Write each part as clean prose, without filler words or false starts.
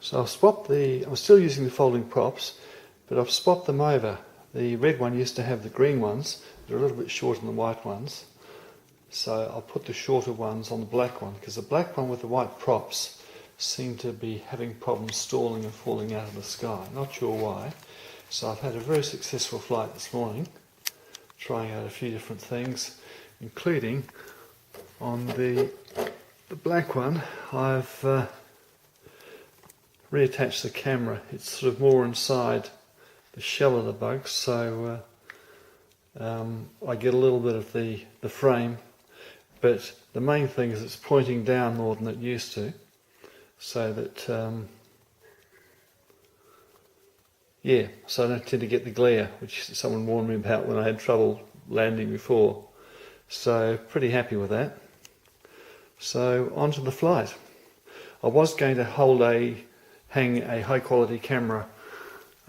So I've swapped I'm still using the folding props, but I've swapped them over. The red one used to have the green ones, they're a little bit shorter than the white ones. So I'll put the shorter ones on the black one, because the black one with the white props seem to be having problems stalling and falling out of the sky. Not sure why. So I've had a very successful flight this morning, trying out a few different things, including on the black one I've reattached the camera. It's sort of more inside the shell of the Bugs, so I get a little bit of the frame, but the main thing is it's pointing down more than it used to, so that yeah, so I don't tend to get the glare, which someone warned me about when I had trouble landing before. So pretty happy with that. So on to the flight. I was going to hang a high quality camera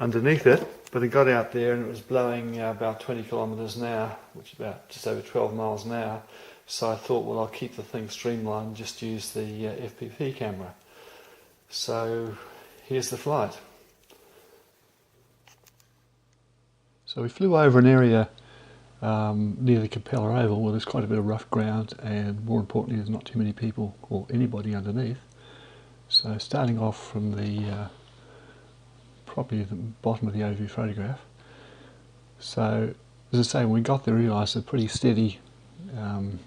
underneath it, but it got out there and it was blowing about 20 kilometers an hour, which is about just over 12 miles an hour. So I thought, well, I'll keep the thing streamlined and just use the FPV camera. So here's the flight. So we flew over an area near the Capella Oval where there's quite a bit of rough ground, and more importantly there's not too many people or anybody underneath. So starting off from the probably the bottom of the overview photograph. So as I say, when we got there we realised a pretty steady 20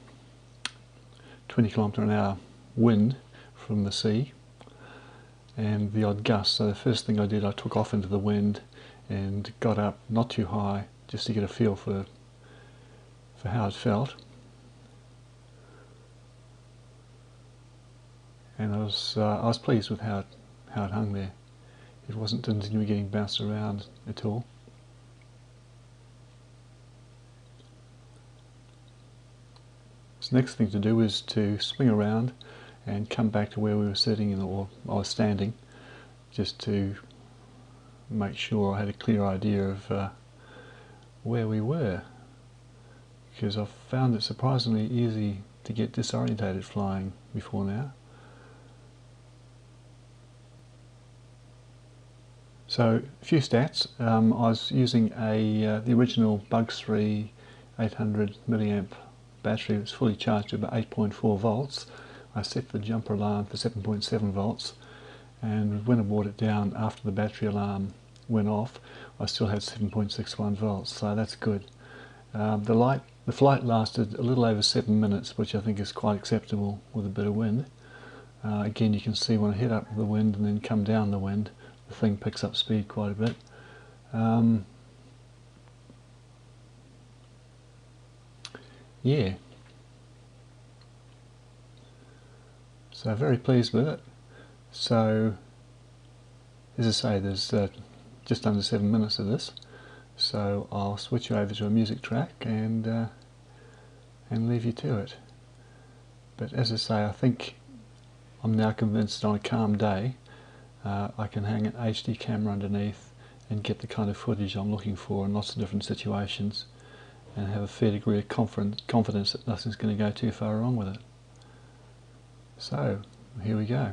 kilometre an hour wind from the sea and the odd gust. So the first thing I did, I took off into the wind and got up not too high just to get a feel for how it felt. And I was pleased with how it hung there. It didn't seem to be getting bounced around at all. So the next thing to do is to swing around and come back to where we were sitting, or I was standing, just to make sure I had a clear idea of where we were, because I've found it surprisingly easy to get disorientated flying before now. So a few stats. I was using the original Bugs 3 800 milliamp battery. It was fully charged at about 8.4 volts. I set the jumper alarm for 7.7 volts, and when I brought it down after the battery alarm went off, I still had 7.61 volts, so that's good. The flight lasted a little over 7 minutes, which I think is quite acceptable with a bit of wind. Again, you can see when I hit up the wind and then come down the wind, the thing picks up speed quite a bit. Yeah. So very pleased with it. So, as I say, there's just under 7 minutes of this. So I'll switch you over to a music track and leave you to it. But as I say, I think I'm now convinced that on a calm day I can hang an HD camera underneath and get the kind of footage I'm looking for in lots of different situations, and have a fair degree of confidence that nothing's going to go too far wrong with it. So here we go.